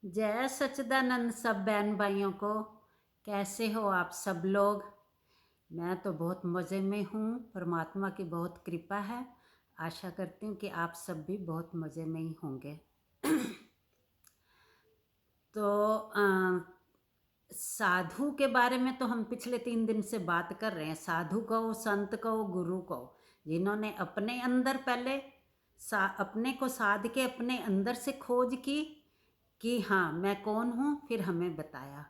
जय सच्चिदानंद सब बहन भाइयों को। कैसे हो आप सब लोग? मैं तो बहुत मज़े में हूँ। परमात्मा की बहुत कृपा है। आशा करती हूँ कि आप सब भी बहुत मज़े में ही होंगे। तो साधु के बारे में तो हम पिछले 3 दिन से बात कर रहे हैं। साधु कहो, संत कहो, गुरु कहो, जिन्होंने अपने अंदर पहले अपने को साध के अपने अंदर से खोज की कि हाँ मैं कौन हूँ, फिर हमें बताया।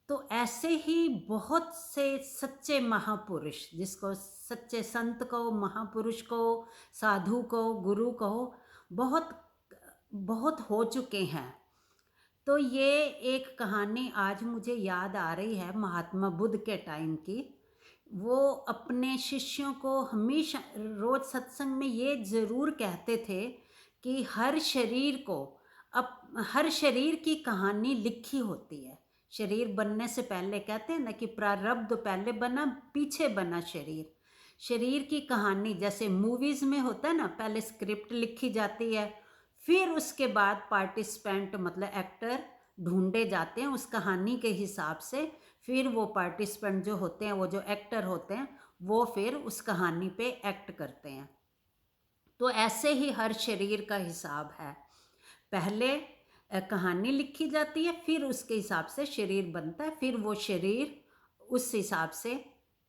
तो ऐसे ही बहुत से सच्चे महापुरुष, जिसको सच्चे संत कहो, महापुरुष कहो, साधु कहो, गुरु कहो, बहुत बहुत हो चुके हैं। तो ये एक कहानी आज मुझे याद आ रही है महात्मा बुद्ध के टाइम की। वो अपने शिष्यों को हमेशा रोज सत्संग में ये ज़रूर कहते थे कि हर शरीर की कहानी लिखी होती है। शरीर बनने से पहले कहते हैं ना कि प्रारब्ध पहले बना, पीछे बना शरीर। शरीर की कहानी जैसे मूवीज़ में होता है ना, पहले स्क्रिप्ट लिखी जाती है, फिर उसके बाद पार्टिसिपेंट मतलब एक्टर ढूंढे जाते हैं उस कहानी के हिसाब से। फिर वो पार्टिसिपेंट जो होते हैं, वो जो एक्टर होते हैं, वो फिर उस कहानी पे एक्ट करते हैं। तो ऐसे ही हर शरीर का हिसाब है। पहले कहानी लिखी जाती है, फिर उसके हिसाब से शरीर बनता है, फिर वो शरीर उस हिसाब से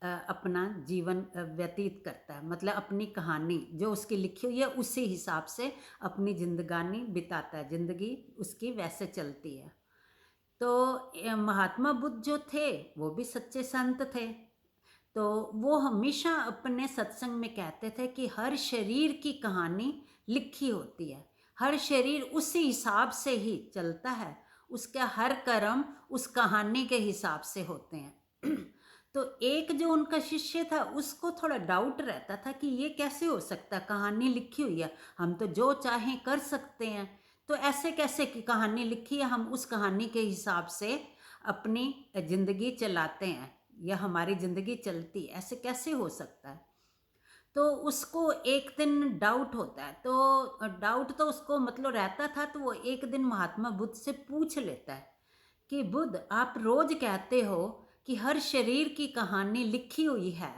अपना जीवन व्यतीत करता है। मतलब अपनी कहानी जो उसकी लिखी हुई है उसी हिसाब से अपनी जिंदगानी बिताता है, जिंदगी उसकी वैसे चलती है। तो महात्मा बुद्ध जो थे वो भी सच्चे संत थे। तो वो हमेशा अपने सत्संग में कहते थे कि हर शरीर की कहानी लिखी होती है, हर शरीर उसी हिसाब से ही चलता है, उसका हर कर्म उस कहानी के हिसाब से होते हैं। तो एक जो उनका शिष्य था उसको थोड़ा डाउट रहता था कि ये कैसे हो सकता, कहानी लिखी हुई है, हम तो जो चाहें कर सकते हैं, तो ऐसे कैसे की कहानी लिखी है, हम उस कहानी के हिसाब से अपनी जिंदगी चलाते हैं या हमारी ज़िंदगी चलती, ऐसे कैसे हो सकता है। तो उसको एक दिन डाउट होता है। तो डाउट तो उसको मतलब रहता था। तो वो एक दिन महात्मा बुद्ध से पूछ लेता है कि बुद्ध, आप रोज कहते हो कि हर शरीर की कहानी लिखी हुई है,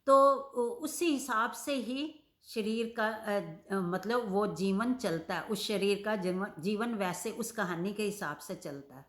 तो उसी हिसाब से ही शरीर का मतलब वो जीवन चलता है, उस शरीर का जीवन वैसे उस कहानी के हिसाब से चलता है।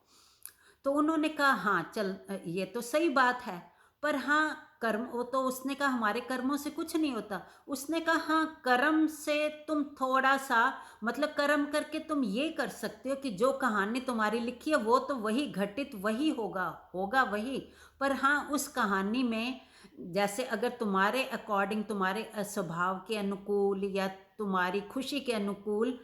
तो उन्होंने कहा हाँ चल, ये तो सही बात है, पर हाँ कर्म, वो तो उसने कहा हमारे कर्मों से कुछ नहीं होता। उसने कहा हाँ, कर्म से तुम थोड़ा सा मतलब कर्म करके तुम ये कर सकते हो कि जो कहानी तुम्हारी लिखी है वो तो वही घटित वही होगा होगा वही, पर हाँ उस कहानी में जैसे अगर तुम्हारे अकॉर्डिंग, तुम्हारे स्वभाव के अनुकूल या तुम्हारी खुशी के अनुकूल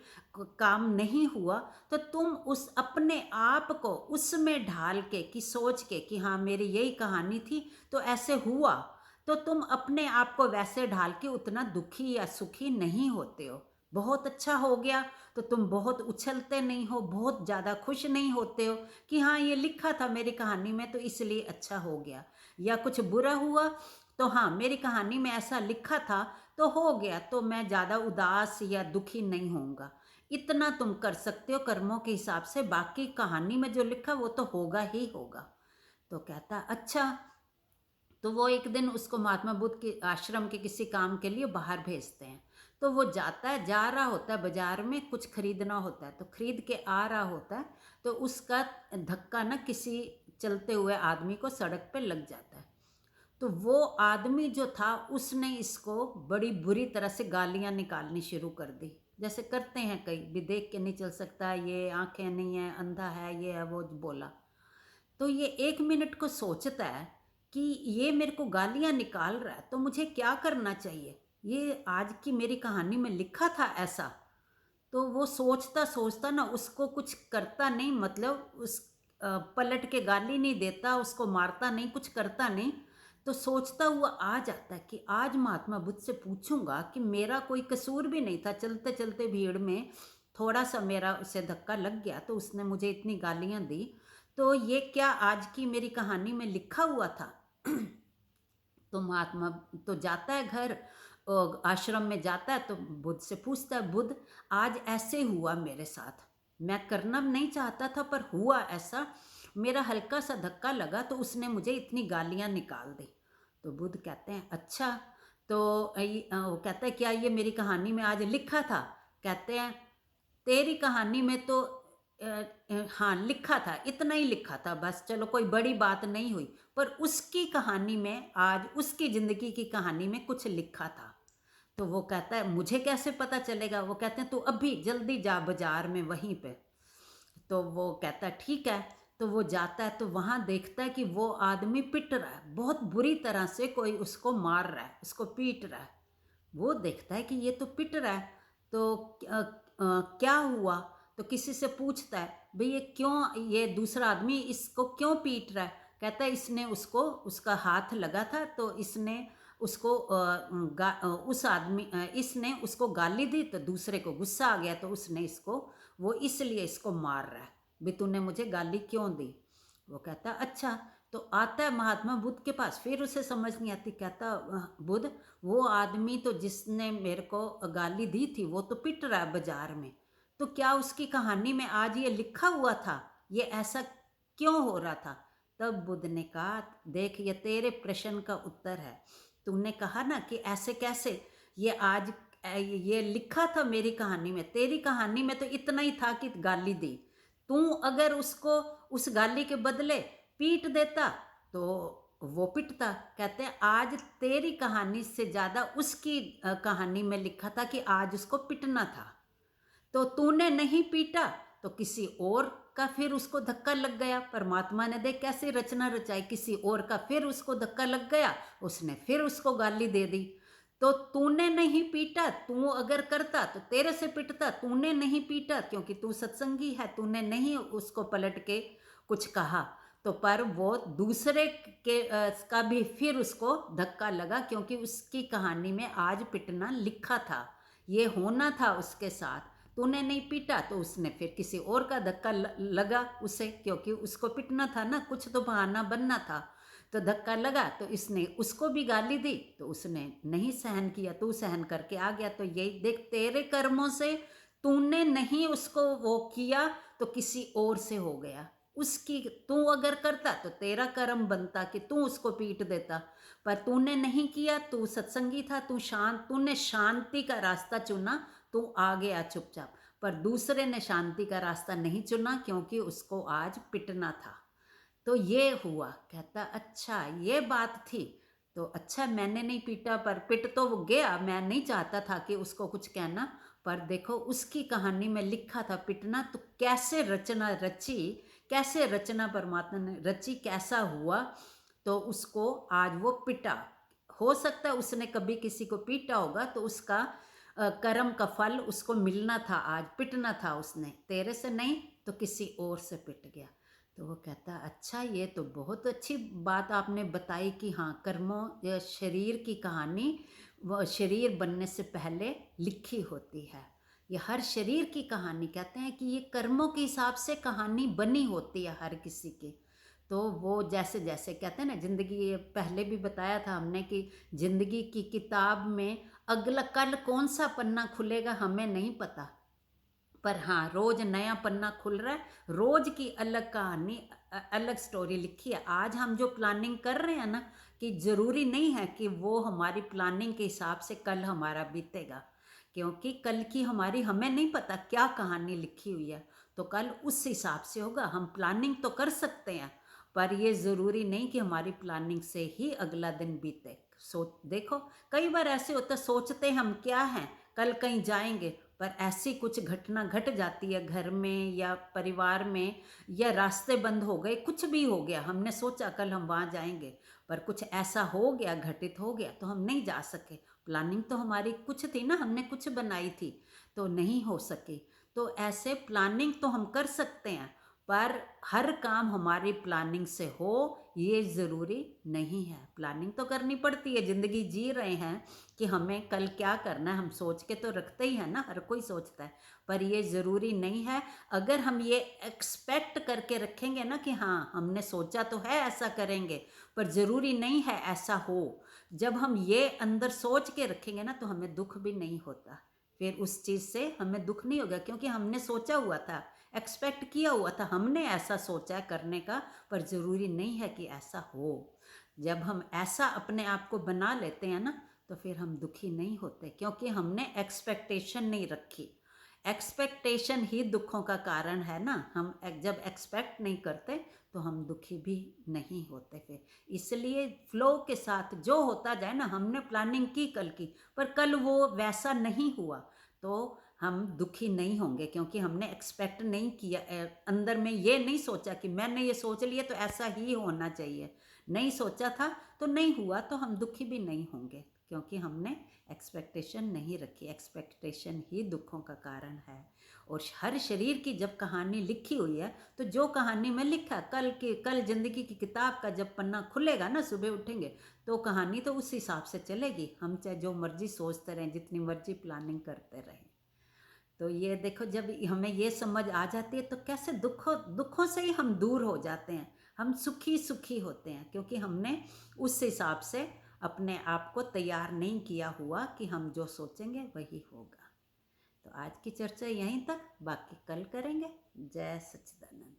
काम नहीं हुआ, तो तुम उस अपने आप को उसमें ढाल के कि सोच के कि हाँ मेरी यही कहानी थी तो ऐसे हुआ, तो तुम अपने आप को वैसे ढाल के उतना दुखी या सुखी नहीं होते हो। बहुत अच्छा हो गया तो तुम बहुत उछलते नहीं हो, बहुत ज़्यादा खुश नहीं होते हो कि हाँ ये लिखा था मेरी कहानी में तो इसलिए अच्छा हो गया। या कुछ बुरा हुआ तो हाँ मेरी कहानी में ऐसा लिखा था तो हो गया, तो मैं ज़्यादा उदास या दुखी नहीं होऊंगा। इतना तुम कर सकते हो कर्मों के हिसाब से, बाकी कहानी में जो लिखा वो तो होगा ही होगा। तो कहता अच्छा। तो वो एक दिन उसको महात्मा बुद्ध के आश्रम के किसी काम के लिए बाहर भेजते हैं। तो वो जाता है, जा रहा होता है बाजार में, कुछ खरीदना होता है, तो खरीद के आ रहा होता है, तो उसका धक्का ना किसी चलते हुए आदमी को सड़क पे लग जाता है। तो वो आदमी जो था उसने इसको बड़ी बुरी तरह से गालियां निकालनी शुरू कर दी, जैसे करते हैं कई भी, देख के नहीं चल सकता, ये आंखें नहीं है, अंधा है, ये है, वो बोला। तो ये 1 मिनट को सोचता है कि ये मेरे को गालियां निकाल रहा है तो मुझे क्या करना चाहिए, ये आज की मेरी कहानी में लिखा था ऐसा। तो वो सोचता सोचता ना उसको कुछ करता नहीं, मतलब उस पलट के गाली नहीं देता, उसको मारता नहीं, कुछ करता नहीं। तो सोचता हुआ आ जाता है कि आज महात्मा बुद्ध से पूछूंगा कि मेरा कोई कसूर भी नहीं था, चलते चलते भीड़ में थोड़ा सा मेरा उसे धक्का लग गया तो उसने मुझे इतनी गालियां दी, तो ये क्या आज की मेरी कहानी में लिखा हुआ था। तो महात्मा तो जाता है घर, आश्रम में जाता है, तो बुद्ध से पूछता है बुद्ध आज ऐसे हुआ मेरे साथ, मैं करना नहीं चाहता था पर हुआ ऐसा, मेरा हल्का सा धक्का लगा तो उसने मुझे इतनी गालियाँ निकाल दी। तो बुद्ध कहते हैं अच्छा, तो वो कहता है क्या ये मेरी कहानी में आज लिखा था? कहते हैं तेरी कहानी में तो हाँ लिखा था, इतना ही लिखा था बस, चलो कोई बड़ी बात नहीं हुई। पर उसकी कहानी में आज, उसकी ज़िंदगी की कहानी में कुछ लिखा था। तो वो कहता है मुझे कैसे पता चलेगा? वो कहते हैं तू अभी जल्दी जा बाजार में वहीं पे। तो वो कहता है ठीक है। तो वो जाता है तो वहाँ देखता है कि वो आदमी पिट रहा है, बहुत बुरी तरह से कोई उसको मार रहा है, उसको पीट रहा है। वो देखता है कि ये तो पिट रहा है, तो क्या हुआ? तो किसी से पूछता है भाई ये क्यों, ये दूसरा आदमी इसको क्यों पीट रहा है? कहता है इसने उसको, उसका हाथ लगा था तो इसने उसको उस आदमी इसने उसको गाली दी तो दूसरे को गुस्सा आ गया तो उसने इसको, वो इसलिए इसको मार रहा है, भी तूने मुझे गाली क्यों दी? वो कहता अच्छा। तो आता है महात्मा बुद्ध के पास, फिर उसे समझ नहीं आती। कहता बुद्ध, वो आदमी तो जिसने मेरे को गाली दी थी वो तो पिट रहा है बाजार में, तो क्या उसकी कहानी में आज ये लिखा हुआ था? ये ऐसा क्यों हो रहा था? तब बुद्ध ने कहा देख ये तेरे प्रश्न का उत्तर है। तूने कहा ना कि ऐसे कैसे, ये आज ये लिखा था मेरी कहानी में, तेरी कहानी में तो इतना ही था कि गाली दी। तू अगर उसको उस गाली के बदले पीट देता तो वो पिटता। कहते हैं आज तेरी कहानी से ज़्यादा उसकी कहानी में लिखा था कि आज उसको पिटना था, तो तूने नहीं पीटा तो किसी और का फिर उसको धक्का लग गया। परमात्मा ने देख कैसे रचना रचाई, किसी और का फिर उसको धक्का लग गया, उसने फिर उसको गाली दे दी। तो तूने नहीं पीटा, तू अगर करता तो तेरे से पिटता, तूने नहीं पीटा क्योंकि तू सत्संगी है, तूने नहीं उसको पलट के कुछ कहा, तो पर वो दूसरे के का भी फिर उसको धक्का लगा क्योंकि उसकी कहानी में आज पिटना लिखा था, ये होना था उसके साथ। तूने नहीं पीटा तो उसने फिर किसी और का धक्का लगा उसे, क्योंकि उसको पिटना था ना, कुछ तो बहाना बनना था। तो धक्का लगा तो इसने उसको भी गाली दी तो उसने नहीं सहन किया, तू सहन करके आ गया। तो यही देख तेरे कर्मों से तूने नहीं उसको वो किया तो किसी और से हो गया। उसकी तू अगर करता तो तेरा कर्म बनता कि तू उसको पीट देता, पर तूने नहीं किया, तू सत्संगी था, तू शांत, तूने शांति का रास्ता चुना, तू आ गया चुपचाप। पर दूसरे ने शांति का रास्ता नहीं चुना क्योंकि उसको आज पिटना था। तो ये हुआ। कहता अच्छा ये बात थी, तो अच्छा मैंने नहीं पीटा पर पिट तो वो गया, मैं नहीं चाहता था कि उसको कुछ कहना, पर देखो उसकी कहानी में लिखा था पिटना, तो कैसे रचना रची, कैसे रचना परमात्मा ने रची, कैसा हुआ तो उसको आज वो पिटा। हो सकता है उसने कभी किसी को पीटा होगा तो उसका कर्म का फल उसको मिलना था, आज पिटना था उसने, तेरे से नहीं तो किसी और से पिट गया। तो वो कहता अच्छा ये तो बहुत अच्छी बात आपने बताई कि हाँ कर्मों या शरीर की कहानी वो शरीर बनने से पहले लिखी होती है। ये हर शरीर की कहानी, कहते हैं कि ये कर्मों के हिसाब से कहानी बनी होती है हर किसी की। तो वो जैसे जैसे कहते हैं ना ज़िंदगी, ये पहले भी बताया था हमने कि ज़िंदगी की किताब में अगला कल कौन सा पन्ना खुलेगा हमें नहीं पता, पर हाँ रोज नया पन्ना खुल रहा है, रोज की अलग कहानी, अलग स्टोरी लिखी है। आज हम जो प्लानिंग कर रहे हैं ना, कि ज़रूरी नहीं है कि वो हमारी प्लानिंग के हिसाब से कल हमारा बीतेगा, क्योंकि कल की हमारी हमें नहीं पता क्या कहानी लिखी हुई है, तो कल उस हिसाब से होगा। हम प्लानिंग तो कर सकते हैं पर ये ज़रूरी नहीं कि हमारी प्लानिंग से ही अगला दिन बीते। सोच देखो कई बार ऐसे होता है, सोचते हम क्या हैं कल कहीं जाएंगे, पर ऐसी कुछ घटना घट जाती है घर में या परिवार में, या रास्ते बंद हो गए, कुछ भी हो गया, हमने सोचा कल हम वहाँ जाएंगे पर कुछ ऐसा हो गया, घटित हो गया तो हम नहीं जा सके। प्लानिंग तो हमारी कुछ थी ना, हमने कुछ बनाई थी तो नहीं हो सकी। तो ऐसे प्लानिंग तो हम कर सकते हैं पर हर काम हमारी प्लानिंग से हो ये ज़रूरी नहीं है। प्लानिंग तो करनी पड़ती है, ज़िंदगी जी रहे हैं कि हमें कल क्या करना है, हम सोच के तो रखते ही हैं ना, हर कोई सोचता है, पर ये ज़रूरी नहीं है। अगर हम ये एक्सपेक्ट करके रखेंगे ना कि हाँ हमने सोचा तो है ऐसा करेंगे पर ज़रूरी नहीं है ऐसा हो, जब हम ये अंदर सोच के रखेंगे ना तो हमें दुख भी नहीं होता, फिर उस चीज़ से हमें दुख नहीं होगा क्योंकि हमने सोचा हुआ था एक्सपेक्ट किया हुआ था, हमने ऐसा सोचा है करने का, पर ज़रूरी नहीं है कि ऐसा हो। जब हम ऐसा अपने आप को बना लेते हैं ना, तो फिर हम दुखी नहीं होते, क्योंकि हमने एक्सपेक्टेशन नहीं रखी। एक्सपेक्टेशन ही दुखों का कारण है ना। हम जब एक्सपेक्ट नहीं करते तो हम दुखी भी नहीं होते फिर। इसलिए फ्लो के साथ जो होता जाए ना, हमने प्लानिंग की कल की, पर कल वो वैसा नहीं हुआ तो हम दुखी नहीं होंगे, क्योंकि हमने एक्सपेक्ट नहीं किया, अंदर में ये नहीं सोचा कि मैंने ये सोच लिया तो ऐसा ही होना चाहिए। नहीं सोचा था तो नहीं हुआ, तो हम दुखी भी नहीं होंगे, क्योंकि हमने एक्सपेक्टेशन नहीं रखी। एक्सपेक्टेशन ही दुखों का कारण है। और हर शरीर की जब कहानी लिखी हुई है, तो जो कहानी में लिखा कल जिंदगी की किताब का जब पन्ना खुलेगा ना, सुबह उठेंगे तो कहानी तो उस हिसाब से चलेगी। हम चाहे जो मर्जी सोचते रहें, जितनी मर्जी प्लानिंग करते रहें। तो ये देखो, जब हमें ये समझ आ जाती है तो कैसे दुखों से ही हम दूर हो जाते हैं, हम सुखी सुखी होते हैं, क्योंकि हमने उस हिसाब से अपने आप को तैयार नहीं किया हुआ कि हम जो सोचेंगे वही होगा। तो आज की चर्चा यहीं तक, बाकी कल करेंगे। जय सच्चिदानंद।